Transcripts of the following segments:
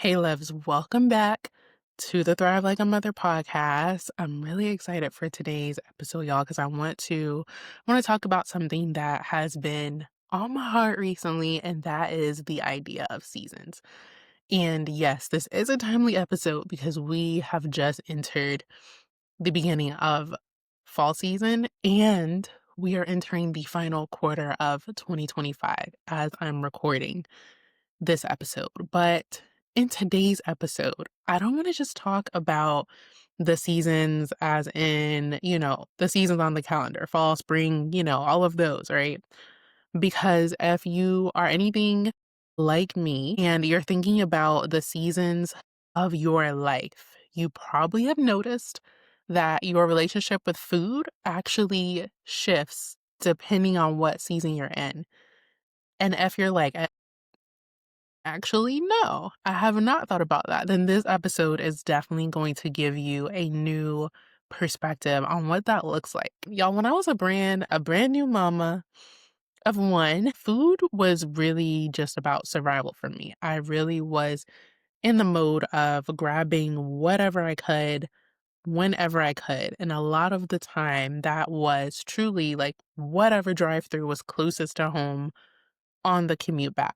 Hey, loves, welcome back to the Thrive Like a Mother podcast. I'm really excited for today's episode, y'all, because I want to talk about something that has been on my heart recently, and that is the idea of seasons. And yes, this is a timely episode because we have just entered the beginning of fall season and we are entering the final quarter of 2025 as I'm recording this episode. But in today's episode, I don't want to just talk about the seasons as in, the seasons on the calendar, fall, spring, all of those, right? Because if you are anything like me and you're thinking about the seasons of your life, you probably have noticed that your relationship with food actually shifts depending on what season you're in. And if you're like, actually, no, I have not thought about that. Then this episode is definitely going to give you a new perspective on what that looks like. Y'all, when I was a brand new mama of one, food was really just about survival for me. I really was in the mode of grabbing whatever I could, whenever I could. And a lot of the time, that was truly like whatever drive through was closest to home on the commute back.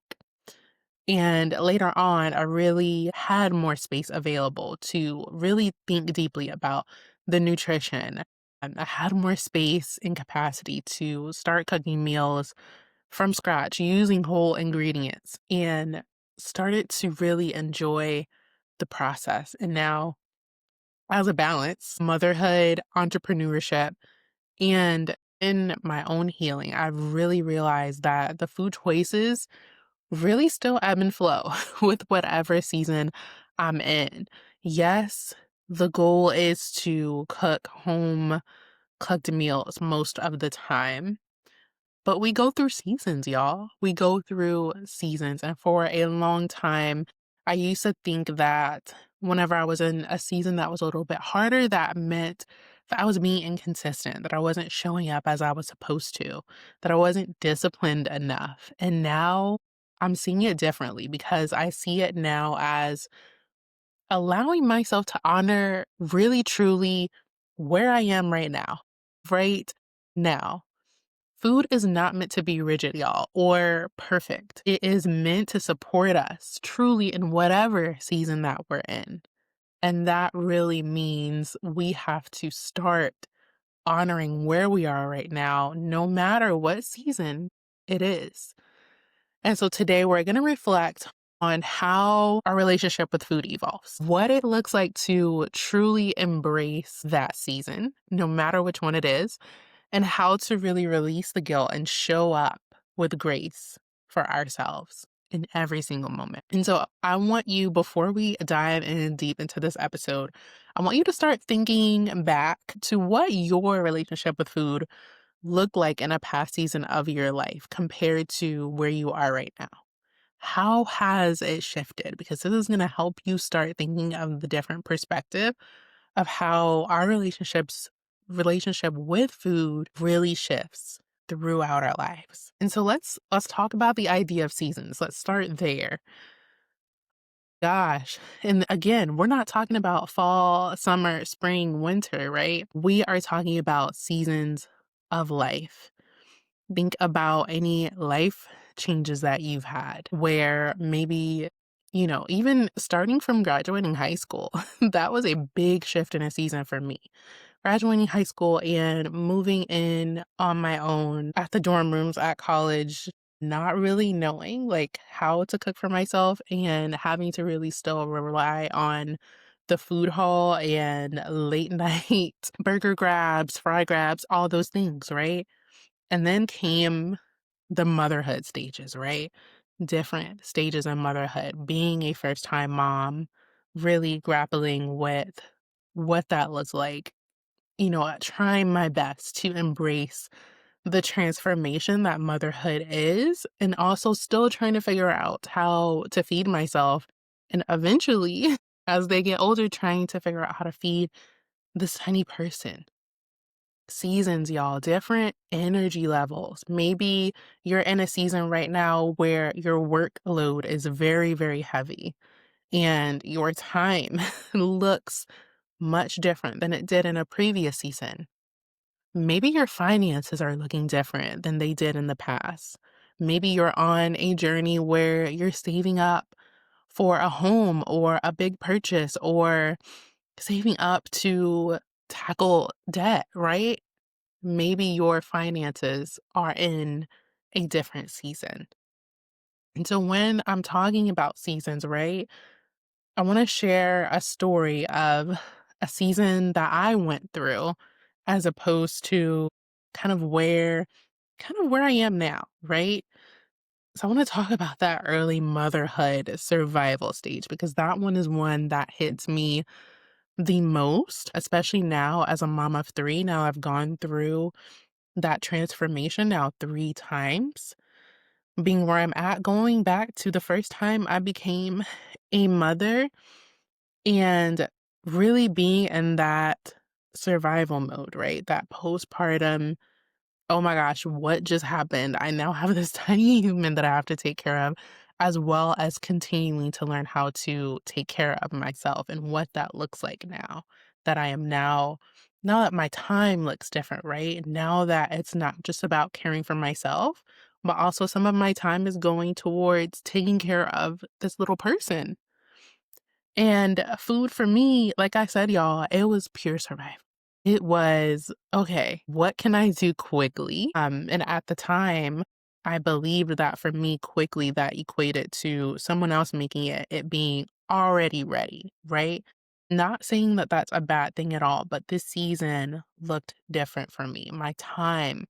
And later on, I really had more space available to really think deeply about the nutrition. And I had more space and capacity to start cooking meals from scratch using whole ingredients and started to really enjoy the process. And now, as a balance, motherhood, entrepreneurship, and in my own healing, I've really realized that the food choices really still ebb and flow with whatever season I'm in. Yes, the goal is to cook home cooked meals most of the time, but we go through seasons, y'all. We go through seasons. And for a long time, I used to think that whenever I was in a season that was a little bit harder, that meant that I was being inconsistent, that I wasn't showing up as I was supposed to, that I wasn't disciplined enough. And now I'm seeing it differently because I see it now as allowing myself to honor really, truly where I am right now. Food is not meant to be rigid, y'all, or perfect. It is meant to support us truly in whatever season that we're in. And that really means we have to start honoring where we are right now, no matter what season it is. And so today we're going to reflect on how our relationship with food evolves, what it looks like to truly embrace that season, no matter which one it is, and how to really release the guilt and show up with grace for ourselves in every single moment. And so I want you, before we dive in deep into this episode, I want you to start thinking back to what your relationship with food looked like in a past season of your life compared to where you are right now. How has it shifted? Because this is going to help you start thinking of the different perspective of how our relationship with food really shifts throughout our lives. And so let's talk about the idea of seasons. Let's start there. Gosh. And again, we're not talking about fall, summer, spring, winter, right? We are talking about seasons of life. Think about any life changes that you've had where maybe, even starting from graduating high school, that was a big shift in a season for me. Graduating high school and moving in on my own at the dorm rooms at college, not really knowing like how to cook for myself and having to really still rely on the food hall and late night burger grabs, fry grabs, all those things, right? And then came the motherhood stages, right? Different stages of motherhood, being a first time mom, really grappling with what that looks like, trying my best to embrace the transformation that motherhood is, and also still trying to figure out how to feed myself. And eventually, as they get older, trying to figure out how to feed this tiny person. Seasons, y'all, different energy levels. Maybe you're in a season right now where your workload is very, very heavy. and your time looks much different than it did in a previous season. Maybe your finances are looking different than they did in the past. Maybe you're on a journey where you're saving up for a home or a big purchase or saving up to tackle debt, right? Maybe your finances are in a different season. And so when I'm talking about seasons, right, I want to share a story of a season that I went through as opposed to kind of where I am now, right? So I want to talk about that early motherhood survival stage because that one is one that hits me the most, especially now as a mom of 3. Now I've gone through that transformation now 3 times, being where I'm at, going back to the first time I became a mother and really being in that survival mode, right? That postpartum, "Oh my gosh, what just happened? I now have this tiny human that I have to take care of," as well as continuing to learn how to take care of myself and what that looks like now that I am now that my time looks different, right? Now that it's not just about caring for myself, but also some of my time is going towards taking care of this little person. And food for me, like I said, y'all, it was pure survival. It was, okay, what can I do quickly? And at the time, I believed that for me, quickly, that equated to someone else making it being already ready, right? Not saying that that's a bad thing at all, but this season looked different for me. My time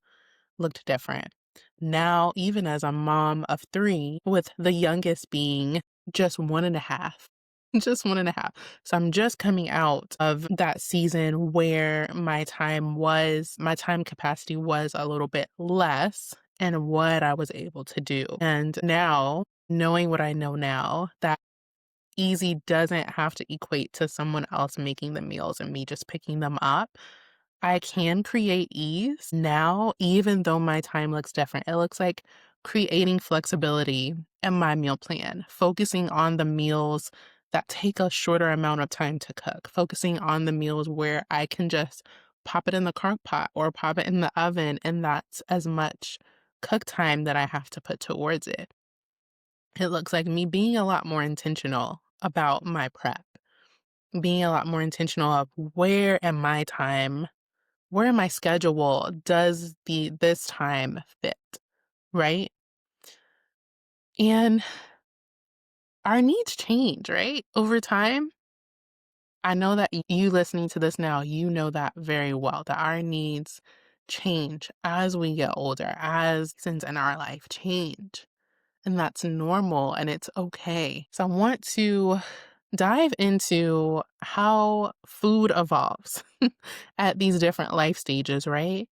looked different. Now, even as a mom of 3, with the youngest being just 1.5, just 1.5. So I'm just coming out of that season where my time capacity was a little bit less and what I was able to do. And now, knowing what I know now, that easy doesn't have to equate to someone else making the meals and me just picking them up. I can create ease now, even though my time looks different. It looks like creating flexibility in my meal plan, focusing on the meals that take a shorter amount of time to cook, focusing on the meals where I can just pop it in the crock pot or pop it in the oven, and that's as much cook time that I have to put towards it. It looks like me being a lot more intentional about my prep, being a lot more intentional of where in my schedule does this time fit, right? And our needs change, right? Over time. I know that you listening to this now, you know that very well, that our needs change as we get older, as seasons in our life change. And that's normal and it's okay. So I want to dive into how food evolves at these different life stages, right?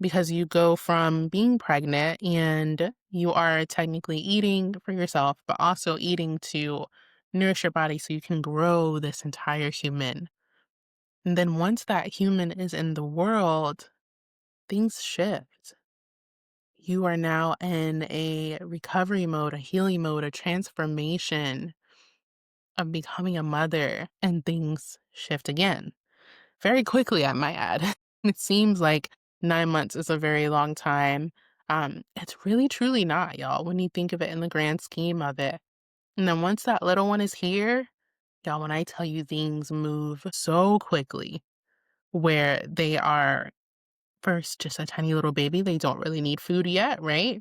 Because you go from being pregnant and you are technically eating for yourself, but also eating to nourish your body so you can grow this entire human. And then once that human is in the world, things shift. You are now in a recovery mode, a healing mode, a transformation of becoming a mother, and things shift again. Very quickly, I might add. It seems like 9 months is a very long time. It's really truly not, y'all, when you think of it in the grand scheme of it. And then once that little one is here, y'all, when I tell you things move so quickly, where they are first just a tiny little baby, they don't really need food yet, right?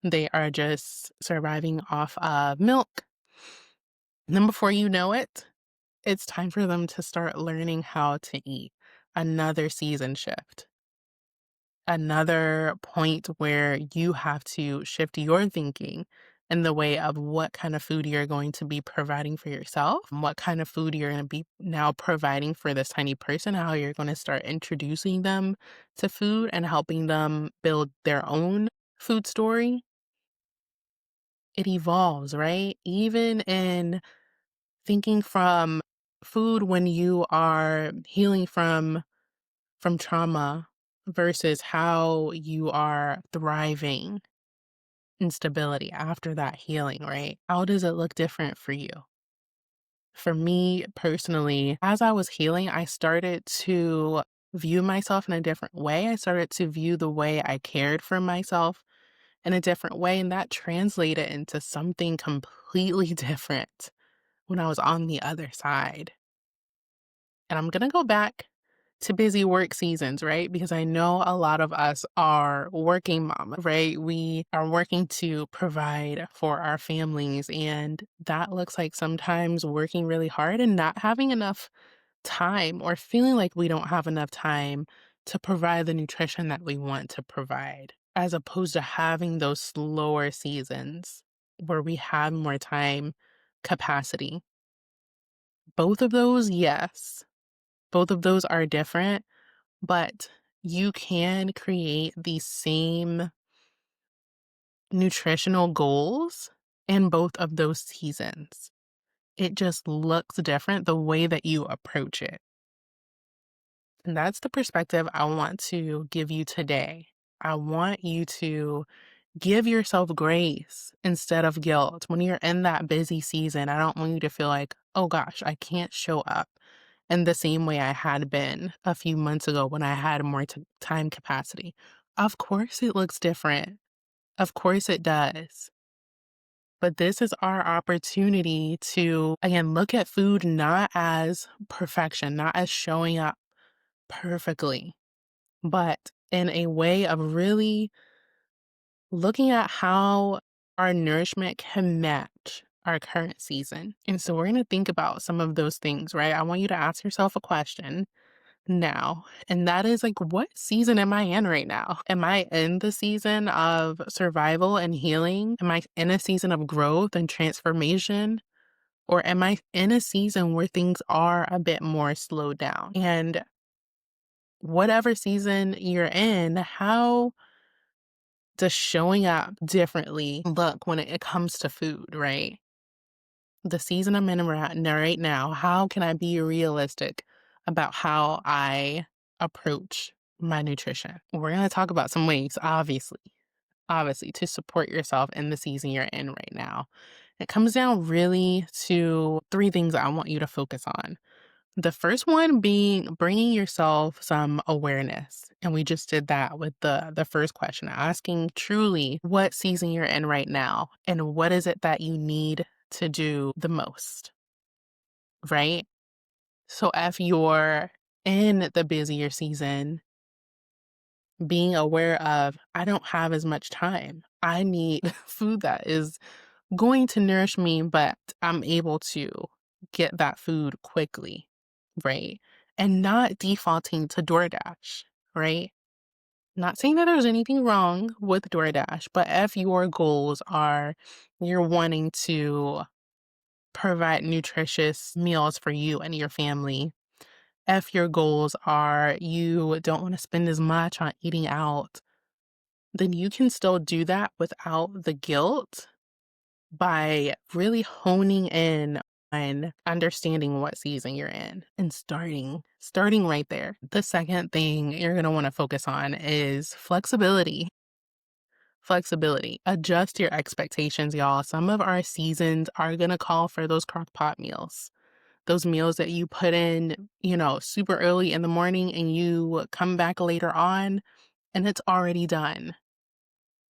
They are just surviving off of milk. And then before you know it, it's time for them to start learning how to eat. Another season shift. Another point where you have to shift your thinking in the way of what kind of food you're going to be providing for yourself, what kind of food you're going to be now providing for this tiny person, how you're going to start introducing them to food and helping them build their own food story. It evolves, right? Even in thinking from food when you are healing from trauma versus how you are thriving in stability after that healing, right? How does it look different for you? For me personally, as I was healing, I started to view myself in a different way. I started to view the way I cared for myself in a different way, and that translated into something completely different when I was on the other side. And I'm gonna go back to busy work seasons, right? Because I know a lot of us are working mamas, right? We are working to provide for our families, and that looks like sometimes working really hard and not having enough time or feeling like we don't have enough time to provide the nutrition that we want to provide, as opposed to having those slower seasons where we have more time capacity. Both of those, yes. Both of those are different, but you can create the same nutritional goals in both of those seasons. It just looks different the way that you approach it. And that's the perspective I want to give you today. I want you to give yourself grace instead of guilt. When you're in that busy season, I don't want you to feel like, oh gosh, I can't show up in the same way I had been a few months ago when I had more time capacity. Of course, it looks different. Of course, it does. But this is our opportunity to, again, look at food not as perfection, not as showing up perfectly, but in a way of really looking at how our nourishment can match our current season. And so we're going to think about some of those things, right? I want you to ask yourself a question now, and that is like, what season am I in right now? Am I in the season of survival and healing? Am I in a season of growth and transformation? Or am I in a season where things are a bit more slowed down? And whatever season you're in, how does showing up differently look when it comes to food, right? The season I'm in right now, how can I be realistic about how I approach my nutrition? We're going to talk about some ways, obviously, to support yourself in the season you're in right now. It comes down really to three things I want you to focus on. The first one being bringing yourself some awareness. And we just did that with the first question, asking truly what season you're in right now and what is it that you need to do the most, right? So if you're in the busier season, being aware of, I don't have as much time. I need food that is going to nourish me, but I'm able to get that food quickly, right? And not defaulting to DoorDash, right? Not saying that there's anything wrong with DoorDash, but if your goals are you're wanting to provide nutritious meals for you and your family, if your goals are you don't want to spend as much on eating out, then you can still do that without the guilt by really honing in on understanding what season you're in and starting right there. The second thing you're going to want to focus on is flexibility. Flexibility. Adjust your expectations, y'all. Some of our seasons are going to call for those crock pot meals. Those meals that you put in, super early in the morning and you come back later on and it's already done.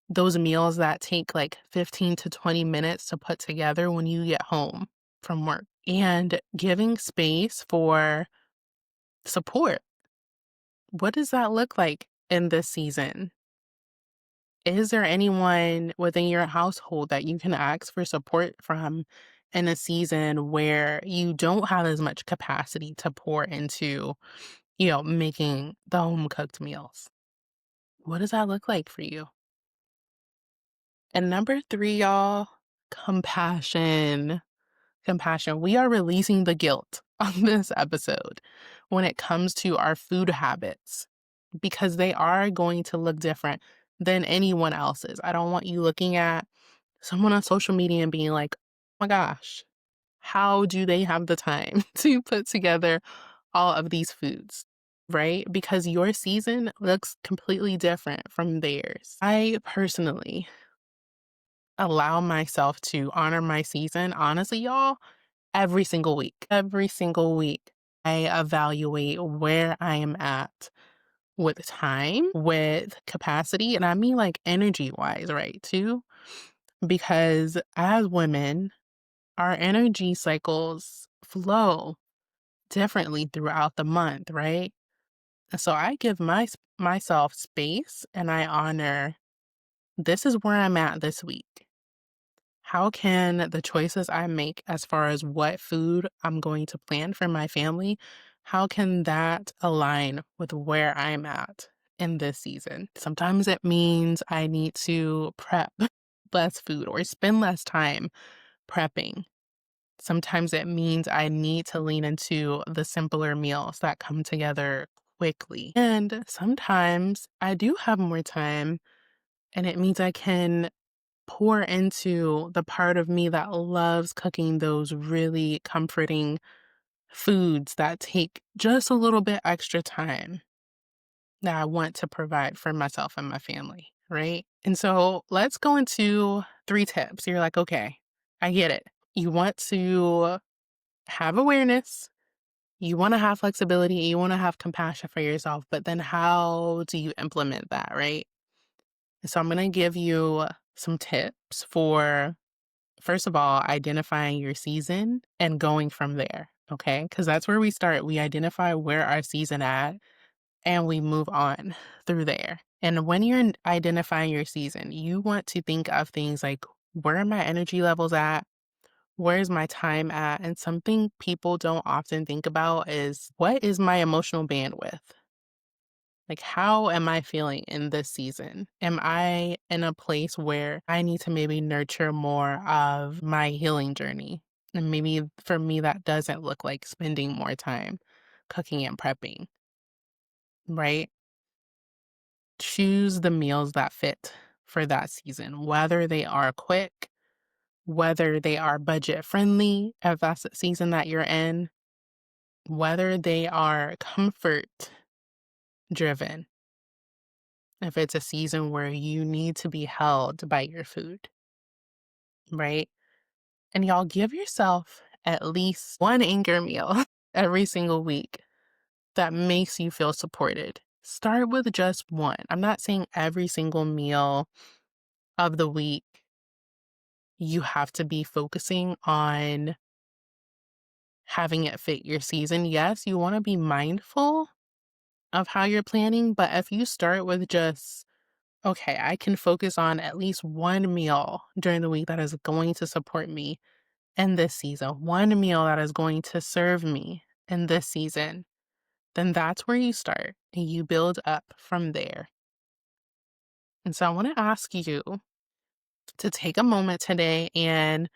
Those meals that take like 15 to 20 minutes to put together when you get home from work, and giving space for support. What does that look like in this season? Is there anyone within your household that you can ask for support from in a season where you don't have as much capacity to pour into, making the home cooked meals? What does that look like for you? And number three, y'all, compassion. Compassion. We are releasing the guilt on this episode when it comes to our food habits because they are going to look different than anyone else's. I don't want you looking at someone on social media and being like, oh my gosh, how do they have the time to put together all of these foods? Right? Because your season looks completely different from theirs. I personally allow myself to honor my season, honestly, y'all, every single week. Every single week, I evaluate where I am at with time, with capacity, and I mean like energy wise, right? Too. Because as women, our energy cycles flow differently throughout the month, right? And so I give myself space and I honor this is where I'm at this week. How can the choices I make as far as what food I'm going to plan for my family, how can that align with where I'm at in this season? Sometimes it means I need to prep less food or spend less time prepping. Sometimes it means I need to lean into the simpler meals that come together quickly. And sometimes I do have more time, and it means I can pour into the part of me that loves cooking those really comforting foods that take just a little bit extra time that I want to provide for myself and my family, right? And so let's go into 3 tips. You're like, okay, I get it. You want to have awareness, you want to have flexibility, you want to have compassion for yourself, but then how do you implement that, right? So I'm going to give you some tips for, first of all, identifying your season and going from there, okay? Because that's where we start. We identify where our season at and we move on through there. And when you're identifying your season, you want to think of things like, where are my energy levels at? Where's my time at? And something people don't often think about is, what is my emotional bandwidth? Like, how am I feeling in this season? Am I in a place where I need to maybe nurture more of my healing journey? And maybe for me, that doesn't look like spending more time cooking and prepping, right? Choose the meals that fit for that season, whether they are quick, whether they are budget friendly, if that's the season that you're in, whether they are comfort driven, if it's a season where you need to be held by your food, right? And y'all give yourself at least one anchor meal every single week that makes you feel supported. Start with just one. I'm not saying every single meal of the week you have to be focusing on having it fit your season. Yes, you want to be mindful of how you're planning, but if you start with just, okay, I can focus on at least one meal during the week that is going to support me in this season, one meal that is going to serve me in this season, then that's where you start and you build up from there. And so I want to ask you to take a moment today and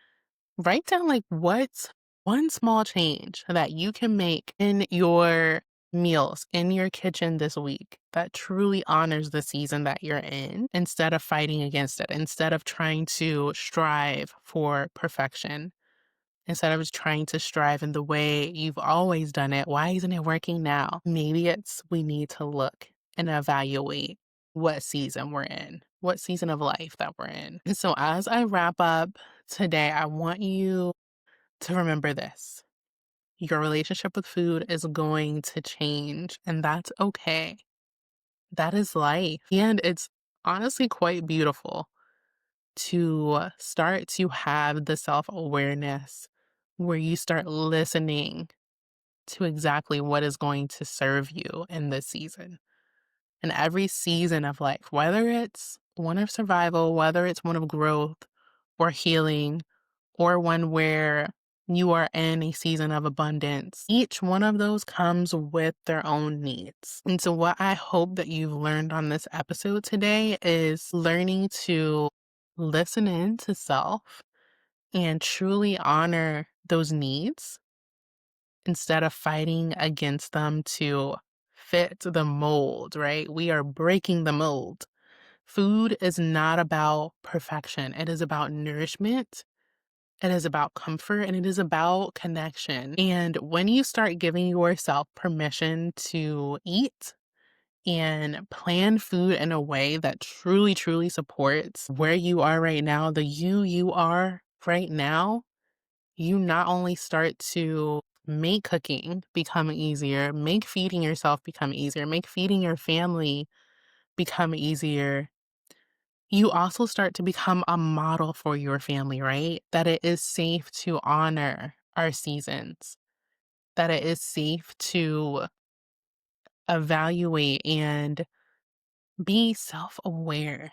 write down like what's one small change that you can make in your meals, in your kitchen this week that truly honors the season that you're in instead of fighting against it, instead of trying to strive for perfection, instead of just trying to strive in the way you've always done it. Why isn't it working now? Maybe it's we need to look and evaluate what season we're in, what season of life that we're in. And so as I wrap up today, I want you to remember this. Your relationship with food is going to change, and that's okay. That is life. And it's honestly quite beautiful to start to have the self awareness where you start listening to exactly what is going to serve you in this season. And every season of life, whether it's one of survival, whether it's one of growth or healing, or one where you are in a season of abundance, each one of those comes with their own needs. And so, what I hope that you've learned on this episode today is learning to listen in to self and truly honor those needs instead of fighting against them to fit the mold, right? We are breaking the mold. Food is not about perfection, it is about nourishment. It is about comfort and it is about connection. And when you start giving yourself permission to eat and plan food in a way that truly, truly supports where you are right now, the you are right now, you not only start to make cooking become easier, make feeding yourself become easier, make feeding your family become easier, you also start to become a model for your family, right? That it is safe to honor our seasons, that it is safe to evaluate and be self aware.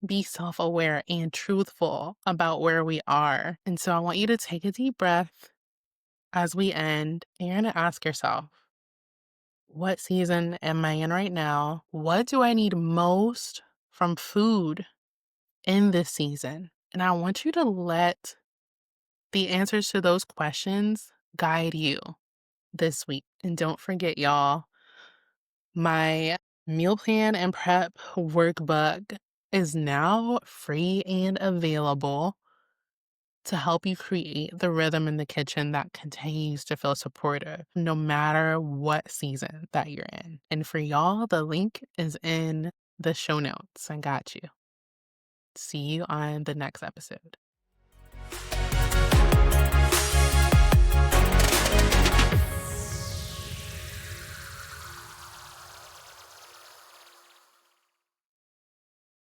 Be self aware and truthful about where we are. And so I want you to take a deep breath as we end. And you're going to ask yourself, what season am I in right now? What do I need most from food in this season? And I want you to let the answers to those questions guide you this week. And don't forget, y'all, my meal plan and prep workbook is now free and available to help you create the rhythm in the kitchen that continues to feel supportive no matter what season that you're in. And for y'all, the link is in the show notes. I got you. See you on the next episode.